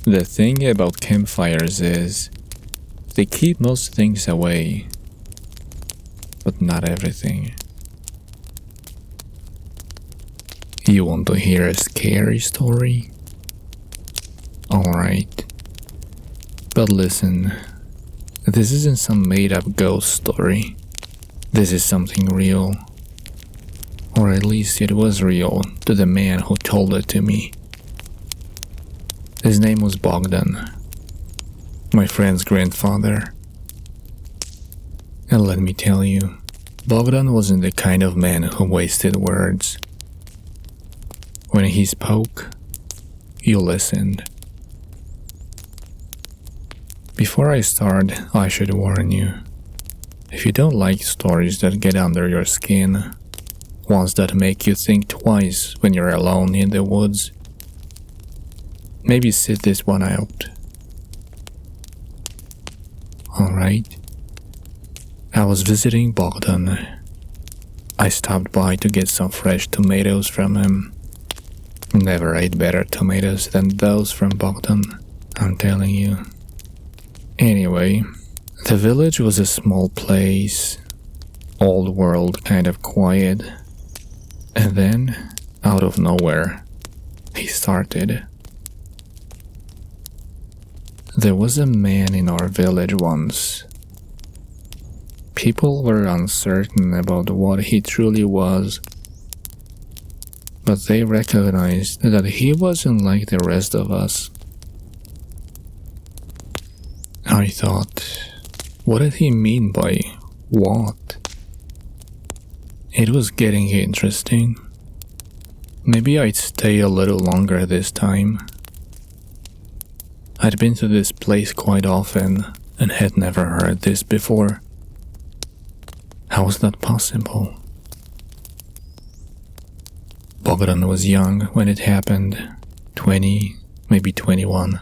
The thing about campfires is they keep most things away, but not everything. You want to hear a scary story? Alright. But listen, this isn't some made-up ghost story. This is something real. Or at least it was real to the man who told it to me. His name was Bogdan, my friend's grandfather. And let me tell you, Bogdan wasn't the kind of man who wasted words. When he spoke, you listened. Before I start, I should warn you. If you don't like stories that get under your skin, ones that make you think twice when you're alone in the woods, maybe sit this one out. Alright. I was visiting Bogdan. I stopped by to get some fresh tomatoes from him. Never ate better tomatoes than those from Bogdan, I'm telling you. Anyway, the village was a small place, old world, kind of quiet. And then, out of nowhere, he started. There was a man in our village once. People were uncertain about what he truly was, but they recognized that he wasn't like the rest of us. I thought, what did he mean by what? It was getting interesting. Maybe I'd stay a little longer this time. I'd been to this place quite often and had never heard this before. How was that possible? Bogdan was young when it happened, 20, maybe 21.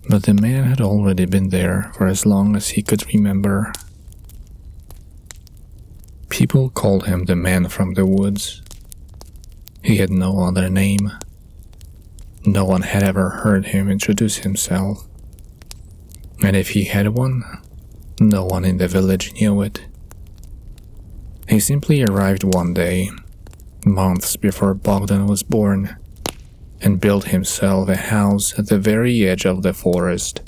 But the man had already been there for as long as he could remember. People called him the man from the woods. He had no other name. No one had ever heard him introduce himself. And if he had one, no one in the village knew it. He simply arrived one day, months before Bogdan was born, and built himself a house at the very edge of the forest.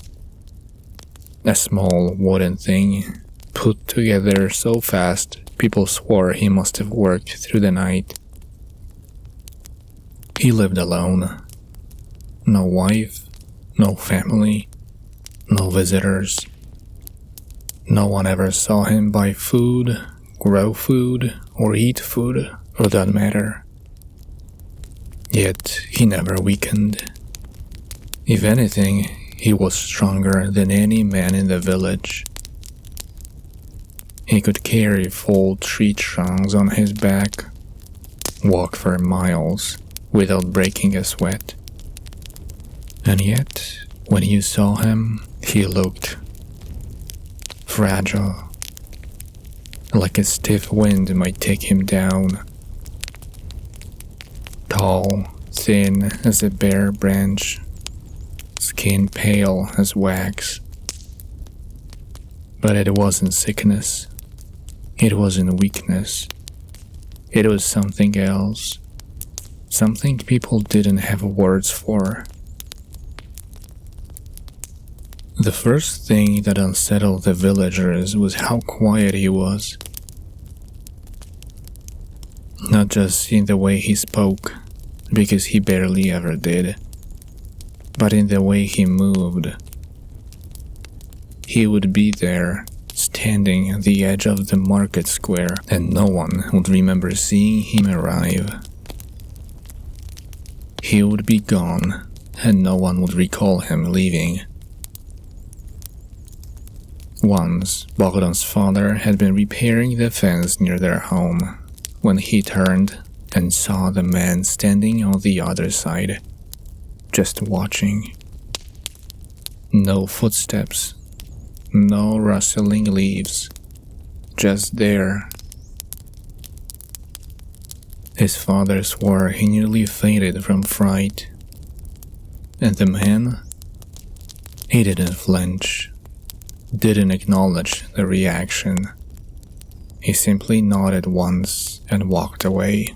A small wooden thing, put together so fast people swore he must have worked through the night. He lived alone. No wife, no family, no visitors. No one ever saw him buy food, grow food, or eat food, for that matter. Yet he never weakened. If anything, he was stronger than any man in the village. He could carry full tree trunks on his back, walk for miles without breaking a sweat. And yet, when you saw him, he looked fragile, like a stiff wind might take him down. Tall, thin as a bare branch, skin pale as wax. But it wasn't sickness. It wasn't weakness. It was something else. Something people didn't have words for. The first thing that unsettled the villagers was how quiet he was. Not just in the way he spoke, because he barely ever did, but in the way he moved. He would be there, standing at the edge of the market square, and no one would remember seeing him arrive. He would be gone, and no one would recall him leaving. Once, Bogdan's father had been repairing the fence near their home when he turned and saw the man standing on the other side, just watching. No footsteps, no rustling leaves, just there. His father swore he nearly fainted from fright. And the man? He didn't flinch, didn't acknowledge the reaction. He simply nodded once and walked away.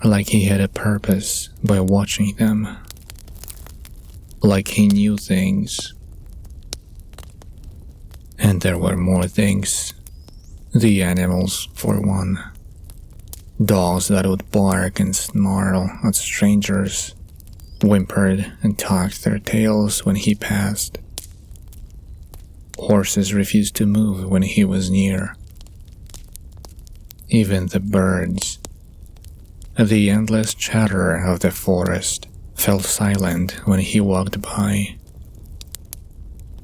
Like he had a purpose by watching them. Like he knew things. And there were more things. The animals, for one. Dogs that would bark and snarl at strangers, whimpered and tucked their tails when he passed. Horses refused to move when he was near. Even the birds. The endless chatter of the forest fell silent when he walked by.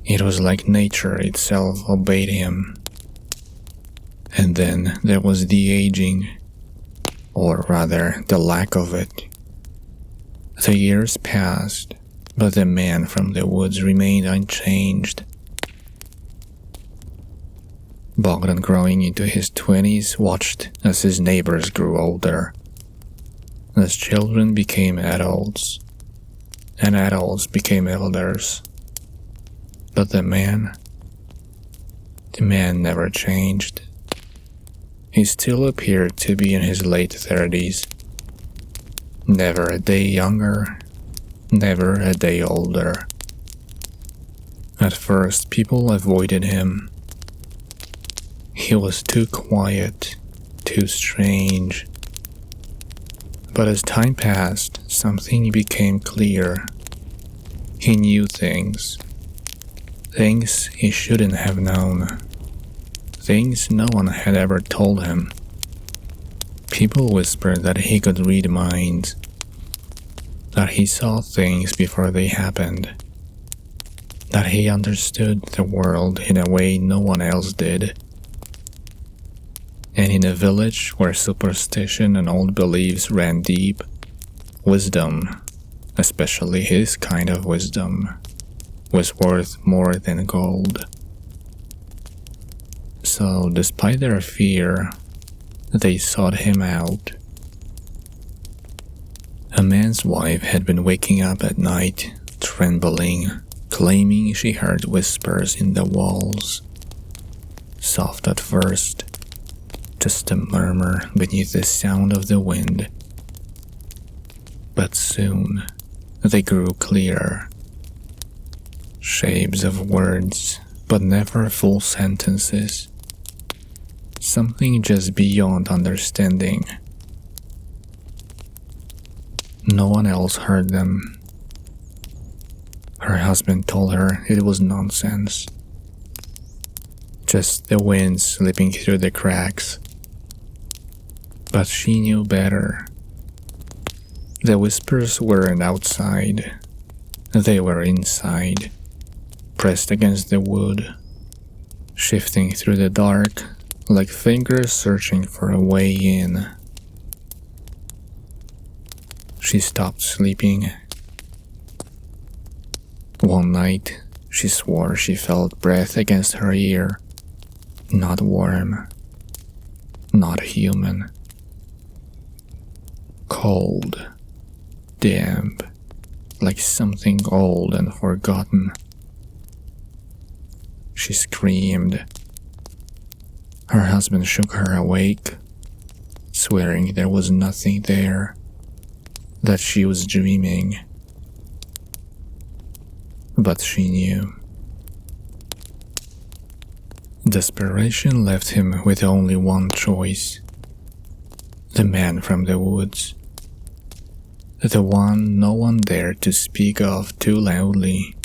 It was like nature itself obeyed him. And then there was the aging, or rather the lack of it. The years passed, but the man from the woods remained unchanged. Bogdan, growing into his 20s, watched as his neighbors grew older, as children became adults, and adults became elders. But the man never changed. He still appeared to be in his late 30s. Never a day younger, never a day older. At first, people avoided him. He was too quiet, too strange. But as time passed, something became clear. He knew things. Things he shouldn't have known. Things no one had ever told him. People whispered that he could read minds, that he saw things before they happened, that he understood the world in a way no one else did. And in a village where superstition and old beliefs ran deep, wisdom, especially his kind of wisdom, was worth more than gold. So, despite their fear, they sought him out. A man's wife had been waking up at night, trembling, claiming she heard whispers in the walls. Soft at first, just a murmur beneath the sound of the wind. But soon, they grew clearer. Shapes of words, but never full sentences. Something just beyond understanding. No one else heard them. Her husband told her it was nonsense. Just the wind slipping through the cracks. But she knew better. The whispers weren't outside. They were inside, pressed against the wood, shifting through the dark like fingers searching for a way in. She stopped sleeping. One night, she swore she felt breath against her ear. Not warm, not human. Cold, damp, like something old and forgotten. She screamed. Her husband shook her awake, swearing there was nothing there, that she was dreaming. But she knew. Desperation left him with only one choice. The man from the woods. The one no one dared to speak of too loudly.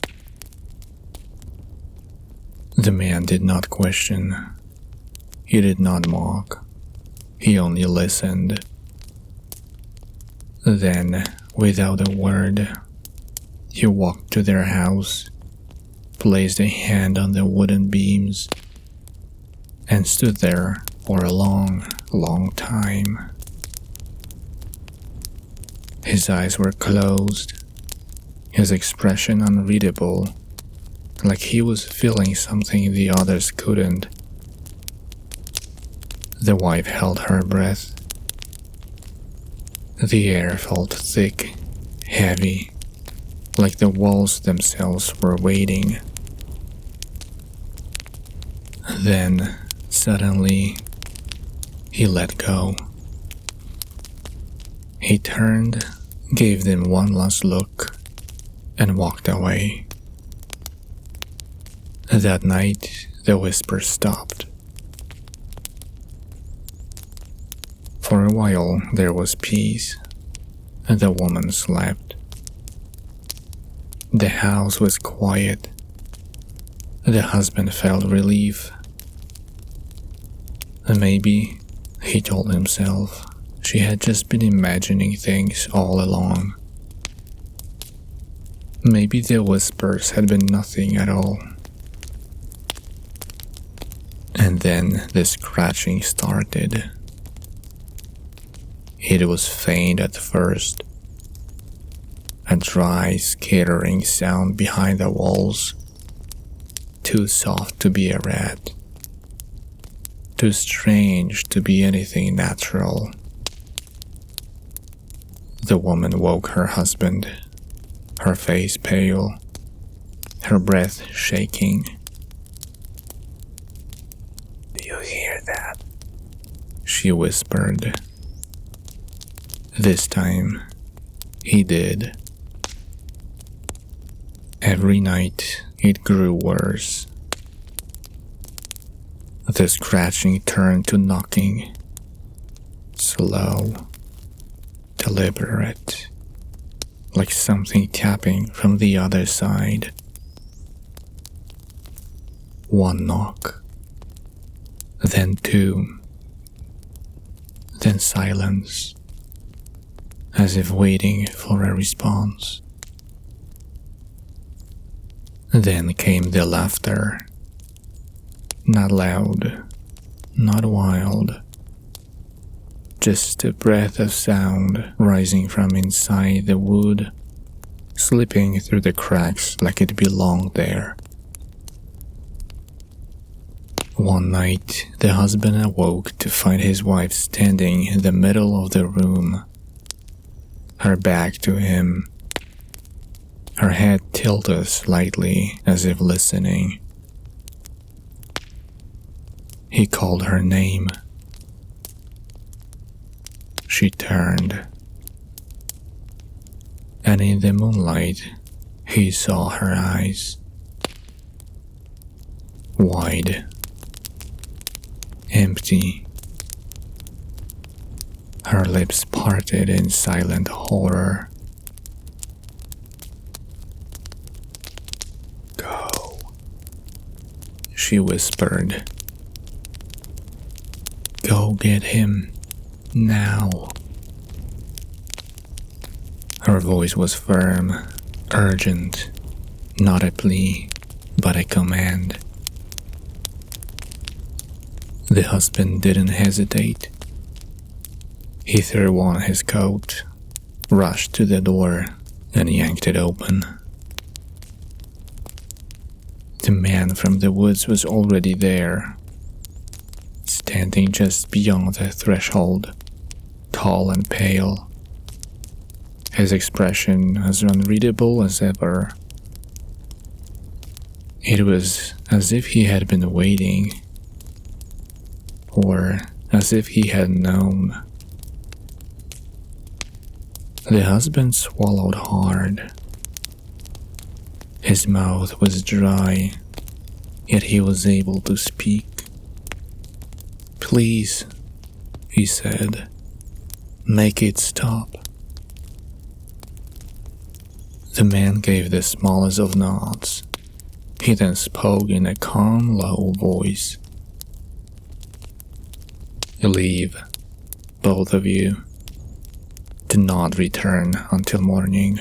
The man did not question. He did not mock. He only listened. Then, without a word, he walked to their house, placed a hand on the wooden beams, and stood there for a long, long time. His eyes were closed, his expression unreadable, like he was feeling something the others couldn't. The wife held her breath. The air felt thick, heavy, like the walls themselves were waiting. Then, suddenly, he let go. He turned, gave them one last look, and walked away. That night, the whisper stopped. For a while, there was peace, and the woman slept. The house was quiet. The husband felt relief. Maybe, he told himself, she had just been imagining things all along. Maybe the whispers had been nothing at all. And then the scratching started. It was faint at first, a dry, skittering sound behind the walls, too soft to be a rat, too strange to be anything natural. The woman woke her husband, her face pale, her breath shaking. "Do you hear that?" she whispered. This time, he did. Every night, it grew worse. The scratching turned to knocking, slow, deliberate, like something tapping from the other side. One knock, then two, then silence, as if waiting for a response. Then came the laughter. Not loud, not wild, just a breath of sound rising from inside the wood, slipping through the cracks like it belonged there. One night, the husband awoke to find his wife standing in the middle of the room, her back to him, her head tilted slightly as if listening. He called her name. She turned, and in the moonlight, he saw her eyes. Wide, empty, her lips parted in silent horror. "Go," she whispered. "Go get him, now." Her voice was firm, urgent, not a plea, but a command. The husband didn't hesitate. He threw on his coat, rushed to the door, and yanked it open. The man from the woods was already there, standing just beyond the threshold, tall and pale, his expression as unreadable as ever. It was as if he had been waiting, or as if he had known. The husband swallowed hard. His mouth was dry, yet he was able to speak. "Please," he said, "make it stop." The man gave the smallest of nods. He then spoke in a calm, low voice. "Leave, both of you. Do not return until morning."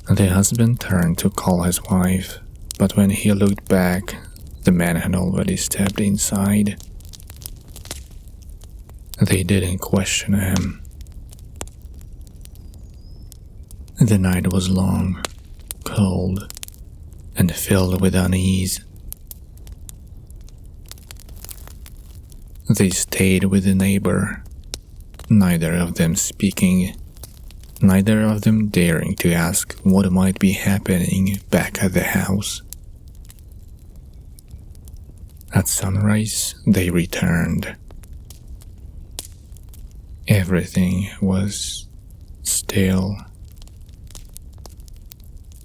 The husband turned to call his wife, but when he looked back, the man had already stepped inside. They didn't question him. The night was long, cold, and filled with unease. They stayed with the neighbor, neither of them speaking, neither of them daring to ask what might be happening back at the house. At sunrise, they returned. Everything was still.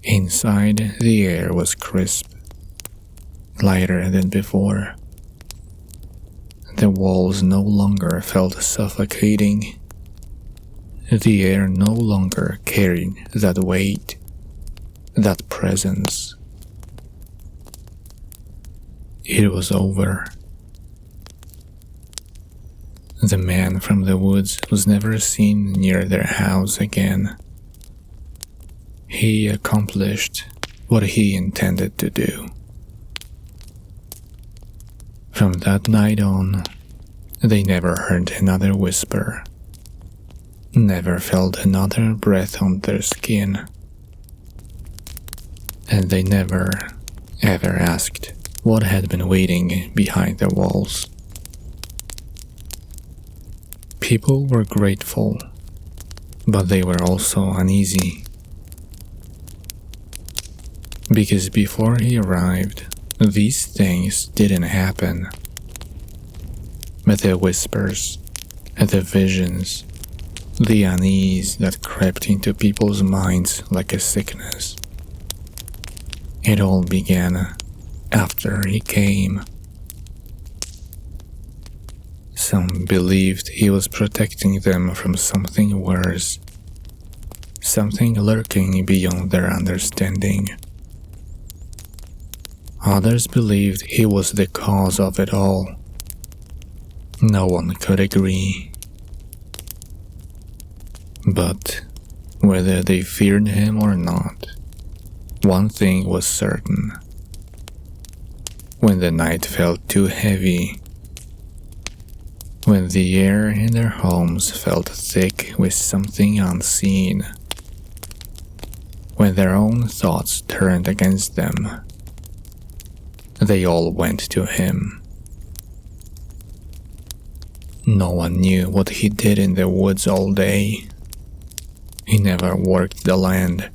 Inside, the air was crisp, lighter than before. The walls no longer felt suffocating. The air no longer carried that weight, that presence. It was over. The man from the woods was never seen near their house again. He accomplished what he intended to do. From that night on, they never heard another whisper, never felt another breath on their skin, and they never, ever asked what had been waiting behind the walls. People were grateful, but they were also uneasy. Because before he arrived, these things didn't happen. But the whispers, the visions, the unease that crept into people's minds like a sickness. It all began after he came. Some believed he was protecting them from something worse, something lurking beyond their understanding. Others believed he was the cause of it all. No one could agree. But whether they feared him or not, one thing was certain. When the night felt too heavy, when the air in their homes felt thick with something unseen, when their own thoughts turned against them, they all went to him. No one knew what he did in the woods all day. He never worked the land,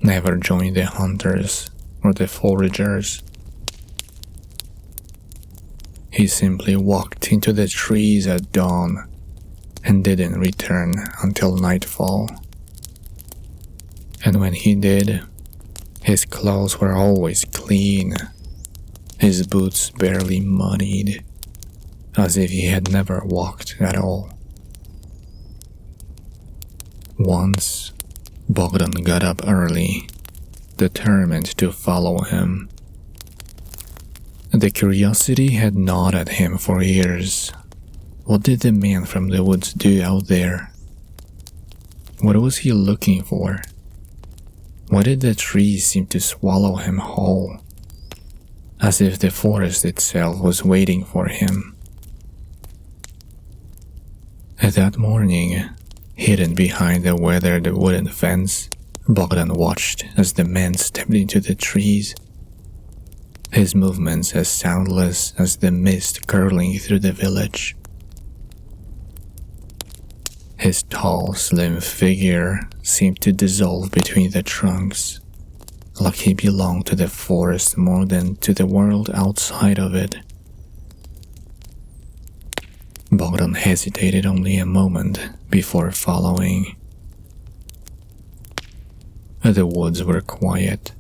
never joined the hunters or the foragers. He simply walked into the trees at dawn and didn't return until nightfall. And when he did, his clothes were always clean, his boots barely muddied, as if he had never walked at all. Once, Bogdan got up early, determined to follow him. The curiosity had gnawed at him for years. What did the man from the woods do out there? What was he looking for? Why did the trees seem to swallow him whole, as if the forest itself was waiting for him? That morning, hidden behind the weathered wooden fence, Bogdan watched as the man stepped into the trees, his movements as soundless as the mist curling through the village. His tall, slim figure seemed to dissolve between the trunks, like he belonged to the forest more than to the world outside of it. Bogdan hesitated only a moment before following. The woods were quiet.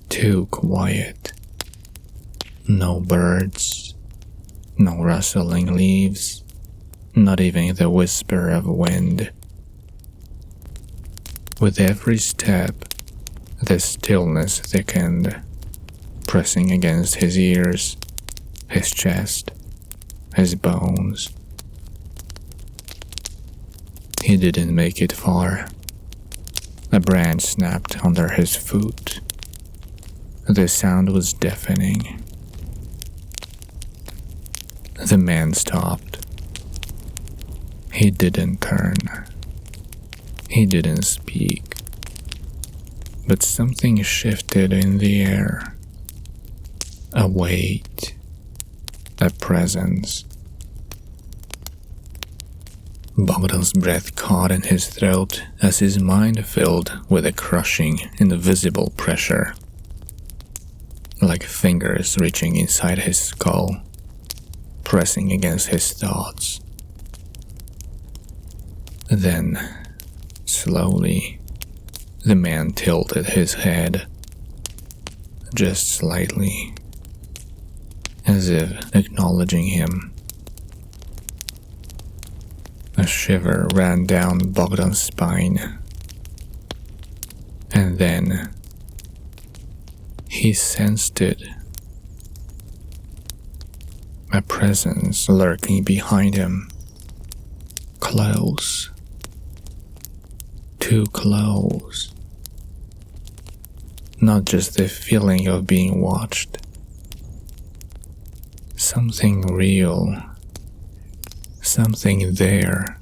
Too quiet. No birds, no rustling leaves, not even the whisper of wind. With every step, the stillness thickened, pressing against his ears, his chest, his bones. He didn't make it far. A branch snapped under his foot. The sound was deafening. The man stopped. He didn't turn. He didn't speak. But something shifted in the air. A weight. A presence. Bogdan's breath caught in his throat as his mind filled with a crushing, invisible pressure, like fingers reaching inside his skull, pressing against his thoughts. Then, slowly, the man tilted his head, just slightly, as if acknowledging him. A shiver ran down Bogdan's spine, and then he sensed it. A presence lurking behind him, close, too close. Not just the feeling of being watched, something real, something there.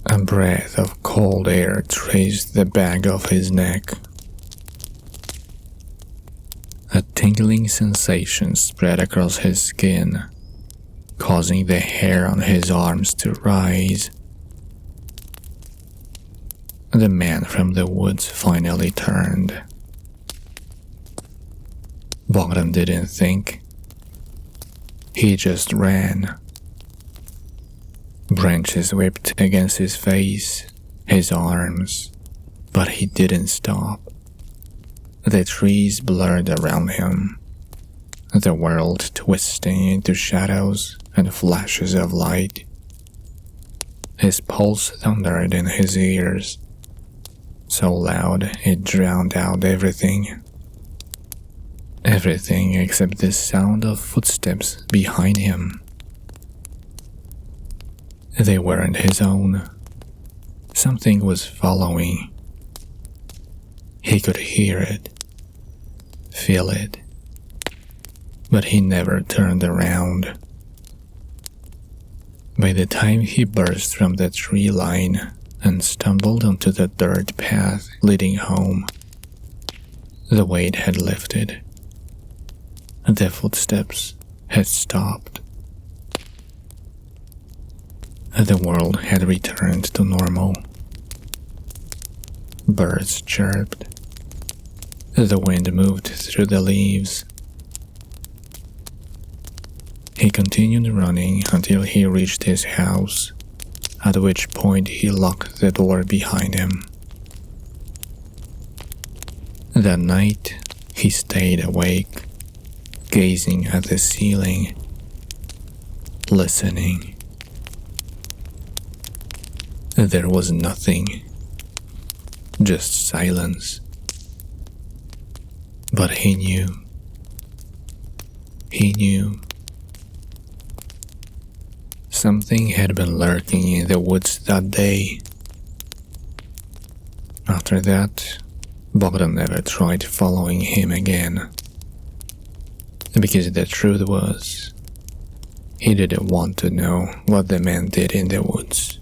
A breath of cold air traced the back of his neck. A tingling sensation spread across his skin, causing the hair on his arms to rise. The man from the woods finally turned. Bogdan didn't think. He just ran. Branches whipped against his face, his arms, but he didn't stop. The trees blurred around him, the world twisting into shadows and flashes of light. His pulse thundered in his ears, so loud it drowned out everything. Everything except the sound of footsteps behind him. They weren't his own. Something was following. He could hear it, feel it, but he never turned around. By the time he burst from the tree line and stumbled onto the dirt path leading home, the weight had lifted. The footsteps had stopped. The world had returned to normal. Birds chirped. The wind moved through the leaves. He continued running until he reached his house, at which point he locked the door behind him. That night, he stayed awake, gazing at the ceiling, listening. There was nothing, just silence. But he knew. Something had been lurking in the woods that day. After that, Bogdan never tried following him again. Because the truth was, he didn't want to know what the man did in the woods.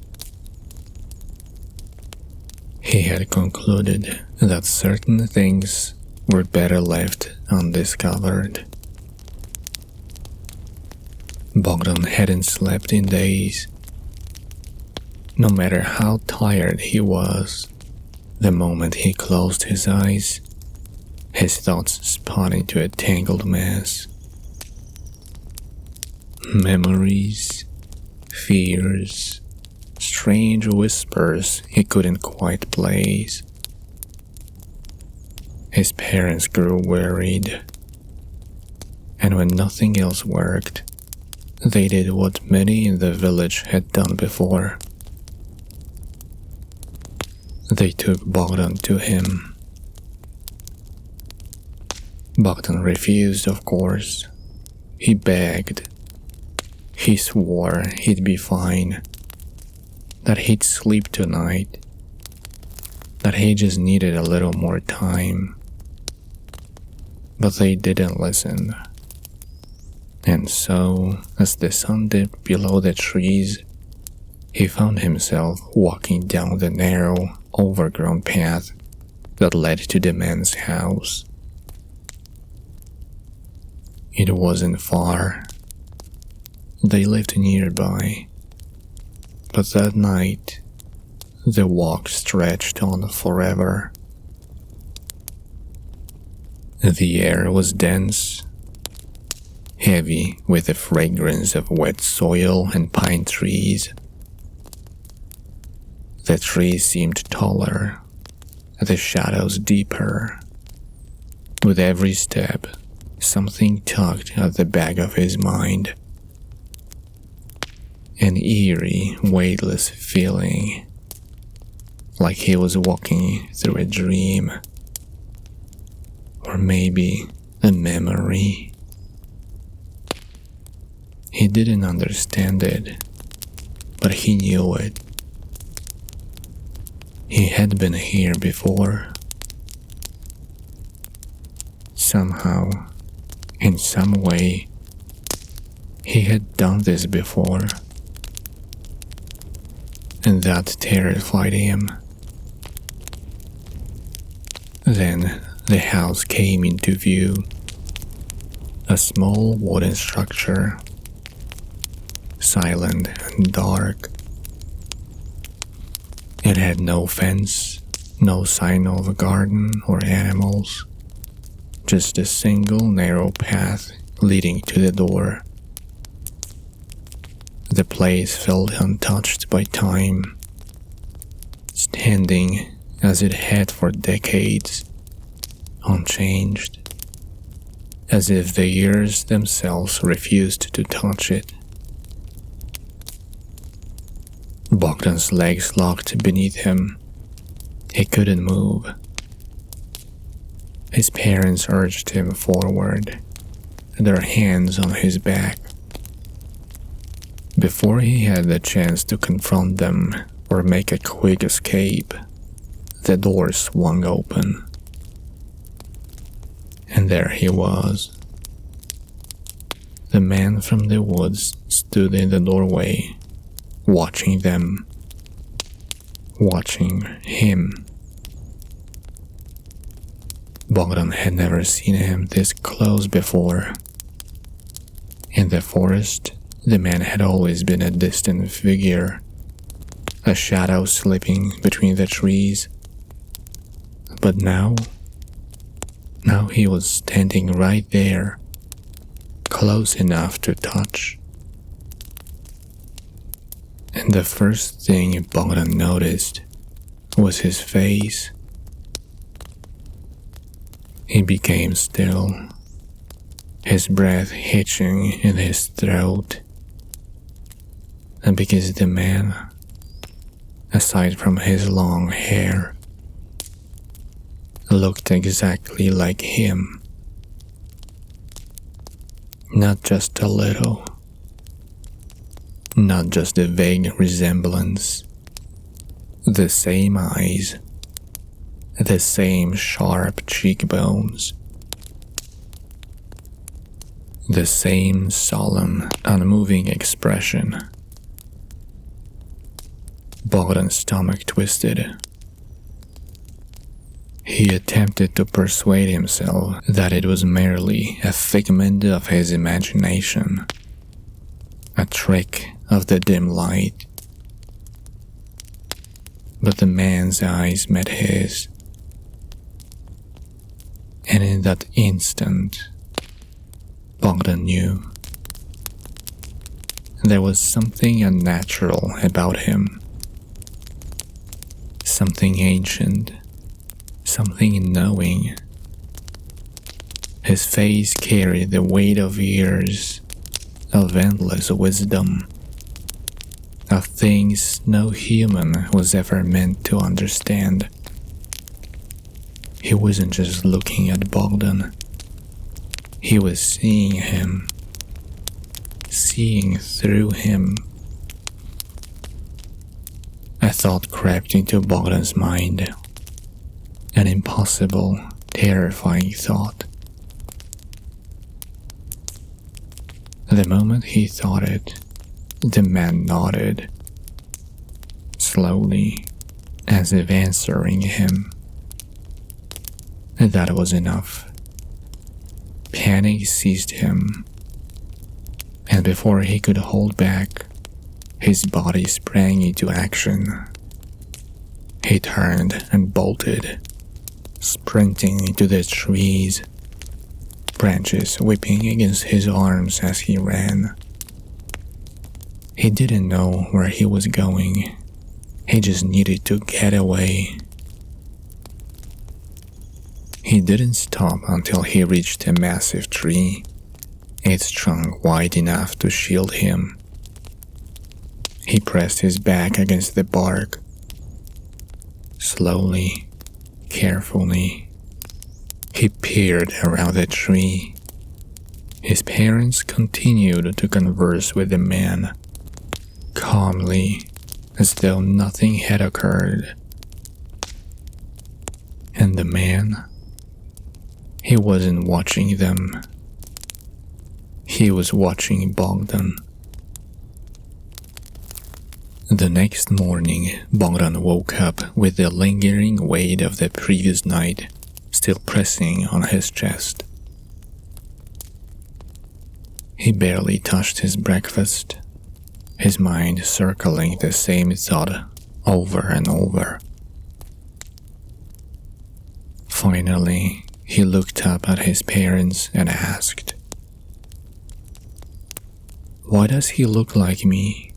He had concluded that certain things were better left undiscovered. Bogdan hadn't slept in days. No matter how tired he was, the moment he closed his eyes, his thoughts spun into a tangled mess. Memories, fears, strange whispers he couldn't quite place. His parents grew worried, and when nothing else worked, they did what many in the village had done before. They took Bogdan to him. Bogdan refused, of course. He begged. He swore he'd be fine, that he'd sleep tonight, that he just needed a little more time. But they didn't listen. And so, as the sun dipped below the trees, he found himself walking down the narrow, overgrown path that led to the man's house. It wasn't far. They lived nearby, But that night, the walk stretched on forever. The air was dense, heavy with the fragrance of wet soil and pine trees. The trees seemed taller, the shadows deeper. With every step, something tugged at the back of his mind. An eerie, weightless feeling, like he was walking through a dream. Or maybe a memory. He didn't understand it, but he knew it. He had been here before. Somehow, in some way, he had done this before. And that terrified him. Then the house came into view. A small wooden structure, silent and dark. It had no fence, no sign of a garden or animals, just a single narrow path leading to the door. The place felt untouched by time, standing as it had for decades, unchanged, as if the years themselves refused to touch it. Bogdan's legs locked beneath him. He couldn't move. His parents urged him forward, their hands on his back. Before he had the chance to confront them or make a quick escape, the door swung open. And there he was. The man from the woods stood in the doorway, watching them, watching him. Bogdan had never seen him this close before. In the forest, the man had always been a distant figure, a shadow slipping between the trees. But now he was standing right there, close enough to touch. And the first thing Bogdan noticed was his face. He became still, his breath hitching in his throat. And because the man, aside from his long hair, looked exactly like him. Not just a little. Not just a vague resemblance. The same eyes. The same sharp cheekbones. The same solemn, unmoving expression. Bogdan's stomach twisted. He attempted to persuade himself that it was merely a figment of his imagination, a trick of the dim light. But the man's eyes met his, and in that instant, Bogdan knew. There was something unnatural about him, something ancient, something knowing. His face carried the weight of years, of endless wisdom, of things no human was ever meant to understand. He wasn't just looking at Bogdan. He was seeing him, seeing through him. A thought crept into Bogdan's mind. An impossible, terrifying thought. The moment he thought it, the man nodded, slowly, as if answering him. That was enough. Panic seized him, and before he could hold back, His body sprang into action. He turned and bolted, sprinting into the trees, branches whipping against his arms as he ran. He didn't know where he was going. He just needed to get away. He didn't stop until he reached a massive tree, its trunk wide enough to shield him. He pressed his back against the bark. Slowly, carefully, he peered around the tree. His parents continued to converse with the man, calmly, as though nothing had occurred. And the man, he wasn't watching them. He was watching Bogdan. The next morning, Bogdan woke up with the lingering weight of the previous night still pressing on his chest. He barely touched his breakfast, his mind circling the same thought over and over. Finally, he looked up at his parents and asked, "Why does he look like me?"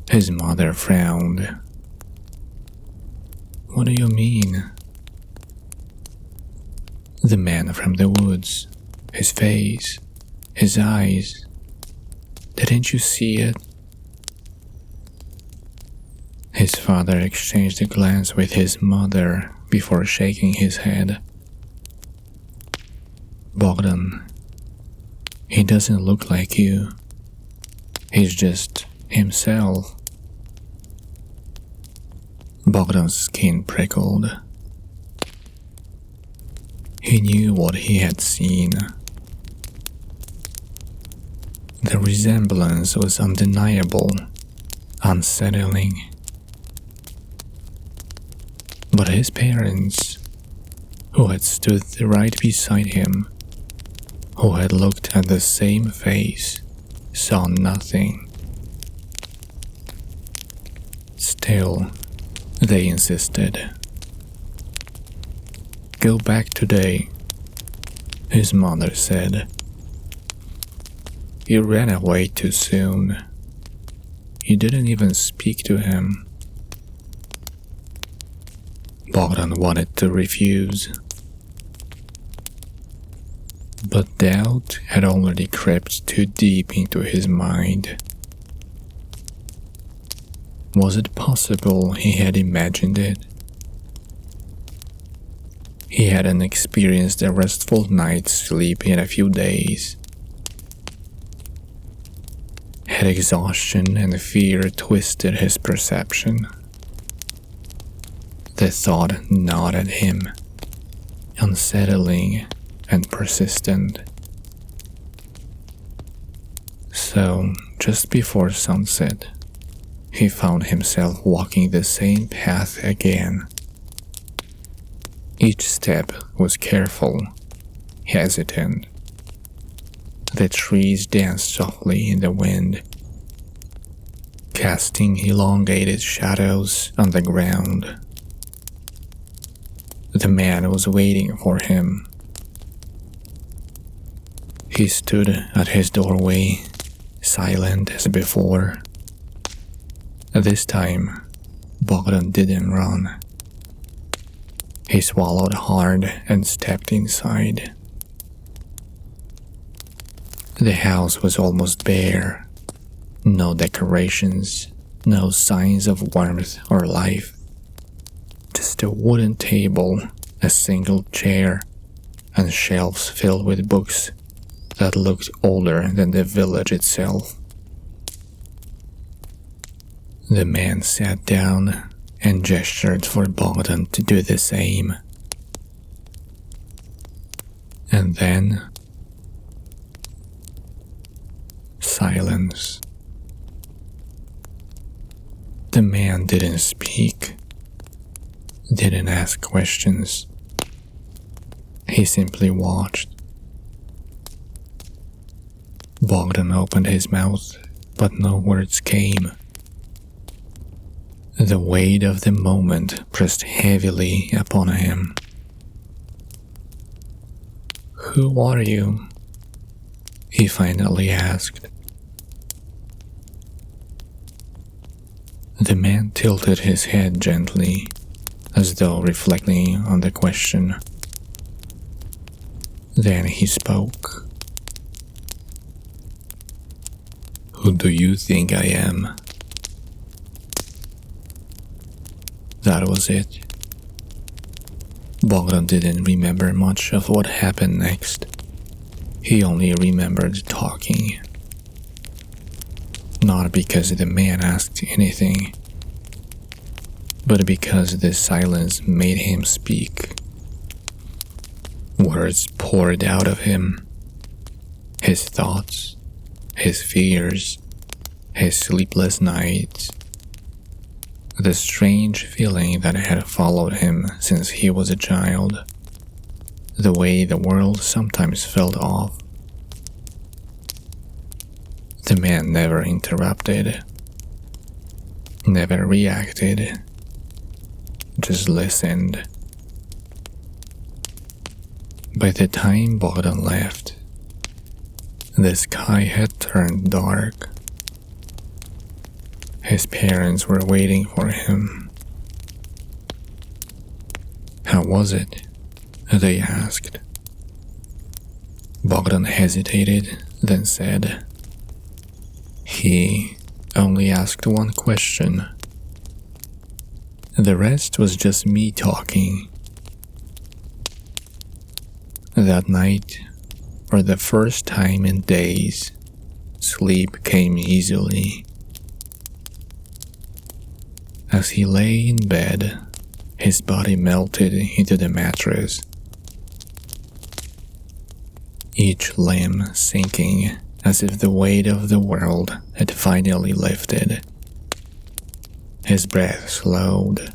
His mother frowned. "What do you mean?" "The man from the woods, his face, his eyes. Didn't you see it?" His father exchanged a glance with his mother before shaking his head. "Bogdan, he doesn't look like you. He's just himself." Bogdan's skin prickled. He knew what he had seen. The resemblance was undeniable, unsettling. But his parents, who had stood right beside him, who had looked at the same face, saw nothing. Still, they insisted. "Go back today," his mother said. "You ran away too soon. You didn't even speak to him." Bogdan wanted to refuse, but doubt had already crept too deep into his mind. Was it possible he had imagined it? He hadn't experienced a restful night's sleep in a few days. Had exhaustion and fear twisted his perception? The thought gnawed at him, unsettling and persistent. So, just before sunset, he found himself walking the same path again. Each step was careful, hesitant. The trees danced softly in the wind, casting elongated shadows on the ground. The man was waiting for him. He stood at his doorway, silent as before. This time, Bogdan didn't run. He swallowed hard and stepped inside. The house was almost bare. No decorations, no signs of warmth or life. Just a wooden table, a single chair, and shelves filled with books that looked older than the village itself. The man sat down and gestured for Bogdan to do the same. And then, silence. The man didn't speak, didn't ask questions. He simply watched. Bogdan opened his mouth but no words came. The weight of the moment pressed heavily upon him. "Who are you?" he finally asked. The man tilted his head gently, as though reflecting on the question. Then he spoke. "Who do you think I am?" That was it. Bogdan didn't remember much of what happened next. He only remembered talking. Not because the man asked anything, but because the silence made him speak. Words poured out of him. His thoughts, his fears, his sleepless nights. The strange feeling that had followed him since he was a child. The way the world sometimes felt off. The man never interrupted, never reacted, just listened. By the time Bogdan left, the sky had turned dark. His parents were waiting for him. "How was it?" they asked. Bogdan hesitated, then said, he only asked one question. The rest was just me talking. That night, for the first time in days, sleep came easily. As he lay in bed, his body melted into the mattress, each limb sinking as if the weight of the world had finally lifted. His breath slowed,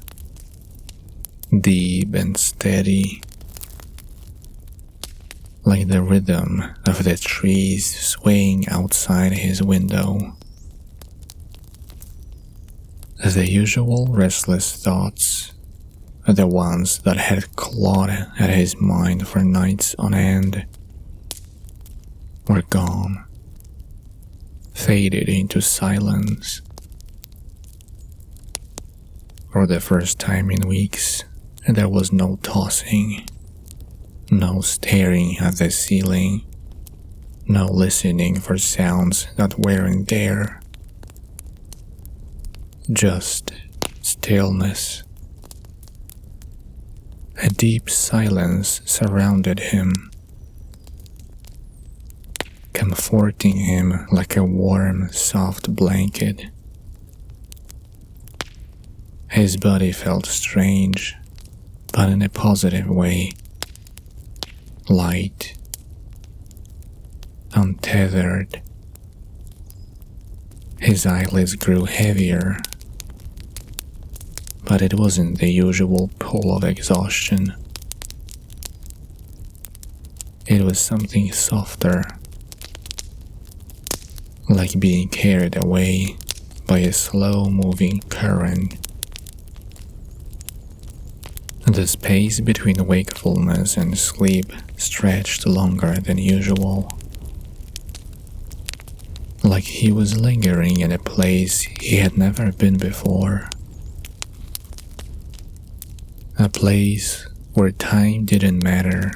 deep and steady, like the rhythm of the trees swaying outside his window. The usual restless thoughts, the ones that had clawed at his mind for nights on end, were gone, faded into silence. For the first time in weeks, there was no tossing, no staring at the ceiling, no listening for sounds that weren't there. Just stillness. A deep silence surrounded him, comforting him like a warm, soft blanket. His body felt strange, but in a positive way. Light, untethered. His eyelids grew heavier, but it wasn't the usual pull of exhaustion. It was something softer, like being carried away by a slow-moving current. The space between wakefulness and sleep stretched longer than usual, like he was lingering in a place he had never been before. A place where time didn't matter,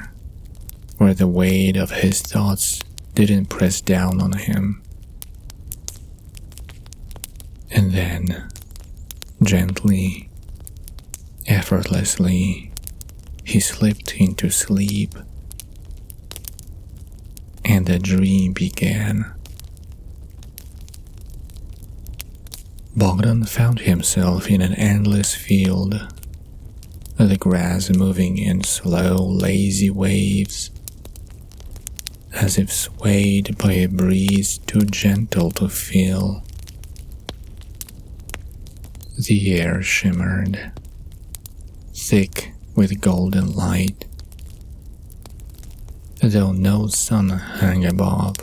where the weight of his thoughts didn't press down on him. And then, gently, effortlessly, he slipped into sleep, and the dream began. Bogdan found himself in an endless field, the grass moving in slow, lazy waves, as if swayed by a breeze too gentle to feel. The air shimmered, thick with golden light, though no sun hung above.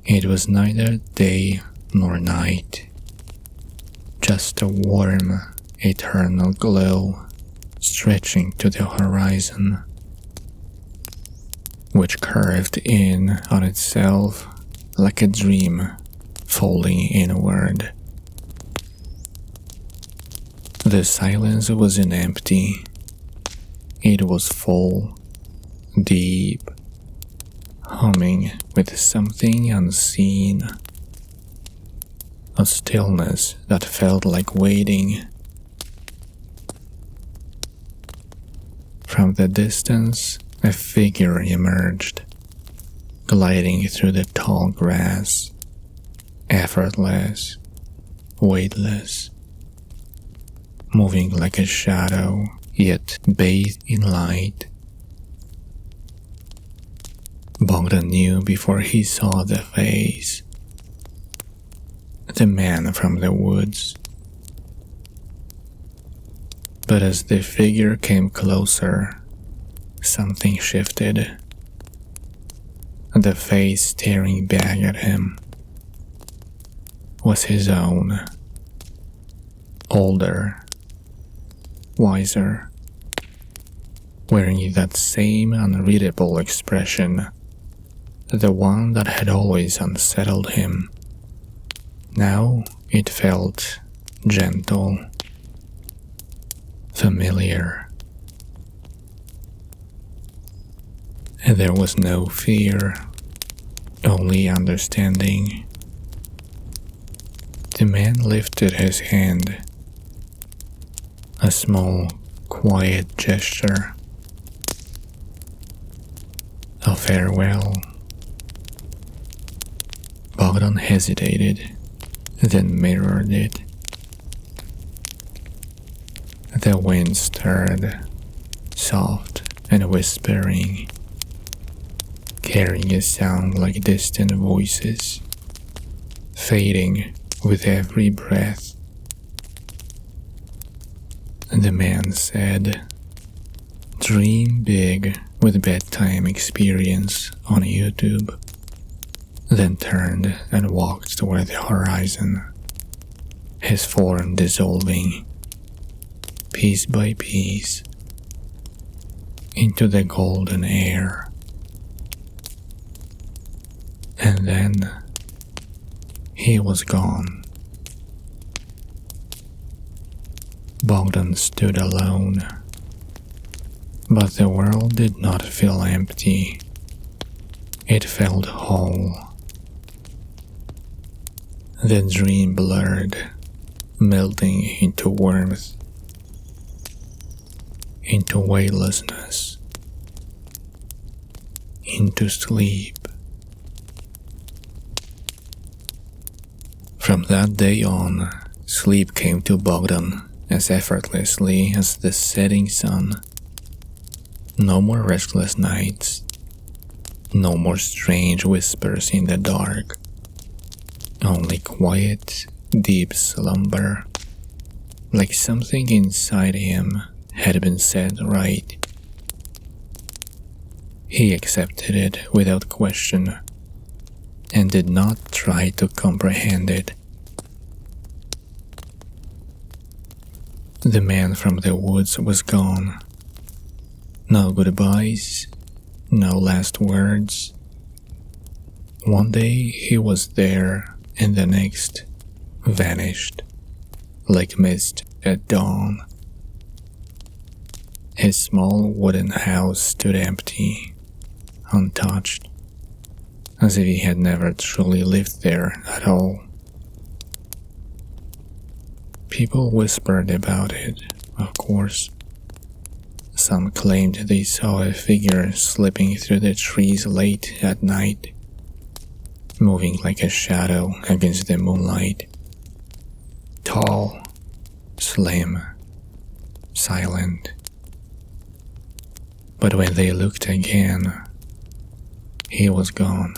It was neither day nor night, just a warm, eternal glow stretching to the horizon, which curved in on itself like a dream folding inward. The silence wasn't empty. It was full, deep, humming with something unseen. A stillness that felt like waiting. From the distance, a figure emerged, gliding through the tall grass, effortless, weightless, moving like a shadow, yet bathed in light. Bogdan knew before he saw the face. The man from the woods. But as the figure came closer, something shifted. The face staring back at him was his own. Older, wiser, wearing that same unreadable expression, the one that had always unsettled him. Now it felt gentle, familiar. And there was no fear, only understanding. The man lifted his hand, a small, quiet gesture, a farewell. Bogdan hesitated, then mirrored it. The wind stirred, soft and whispering, carrying a sound like distant voices, fading with every breath. The man said, "Dream big with bedtime experience on YouTube," then turned and walked toward the horizon, his form dissolving, piece by piece, into the golden air. And then he was gone. Bogdan stood alone, but the world did not feel empty. It felt whole. The dream blurred, melting into warmth, into weightlessness, into sleep. From that day on, sleep came to Bogdan as effortlessly as the setting sun. No more restless nights, no more strange whispers in the dark, only quiet, deep slumber, like something inside him had been set right. He accepted it without question, and did not try to comprehend it. The man from the woods was gone. No goodbyes, no last words. One day he was there, and the next vanished, like mist at dawn. His small wooden house stood empty, untouched, as if he had never truly lived there at all. People whispered about it, of course. Some claimed they saw a figure slipping through the trees late at night, moving like a shadow against the moonlight. Tall, slim, silent. But when they looked again, he was gone.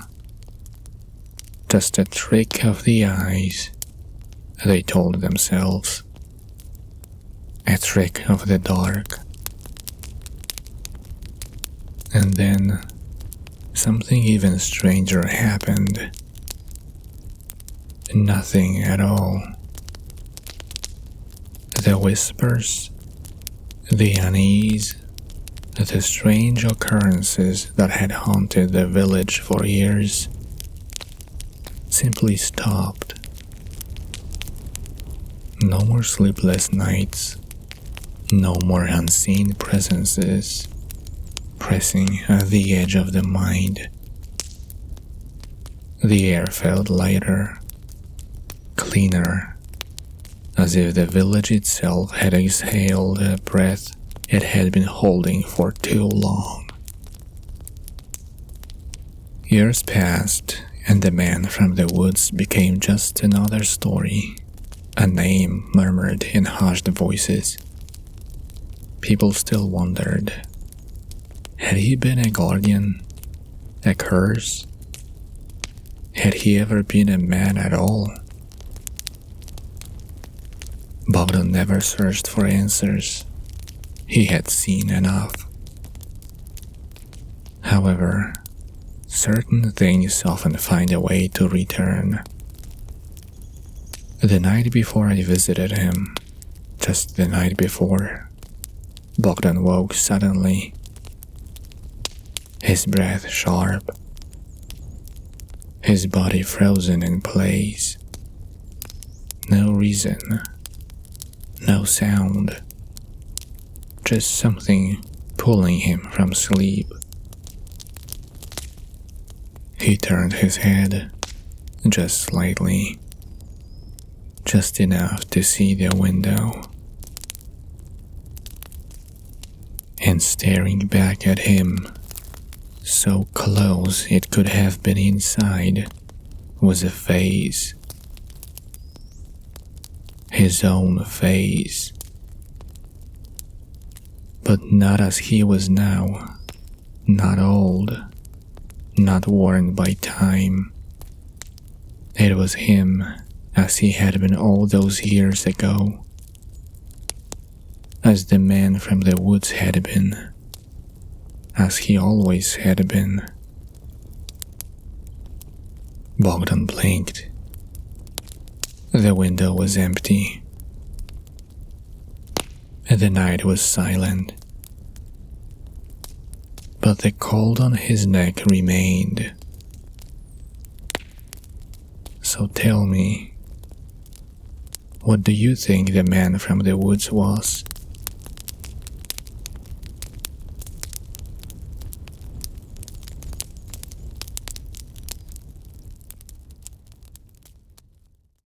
Just a trick of the eyes, they told themselves. A trick of the dark. And then something even stranger happened. Nothing at all. The whispers, the unease, the strange occurrences that had haunted the village for years simply stopped. No more sleepless nights, no more unseen presences pressing at the edge of the mind. The air felt lighter, cleaner, as if the village itself had exhaled a breath it had been holding for too long. Years passed, and the man from the woods became just another story, a name murmured in hushed voices. People still wondered, had he been a guardian, a curse? Had he ever been a man at all? Bogdan never searched for answers. He had seen enough. However, certain things often find a way to return. The night before I visited him, just the night before, Bogdan woke suddenly, his breath sharp, his body frozen in place. No reason, no sound, just something pulling him from sleep. He turned his head, just slightly, just enough to see the window. And staring back at him, so close it could have been inside, was a face. His own face. But not as he was now, not old, not worn by time. It was him as he had been all those years ago, as the man from the woods had been, as he always had been. Bogdan blinked. The window was empty. The night was silent. But the cold on his neck remained. So tell me, what do you think the man from the woods was?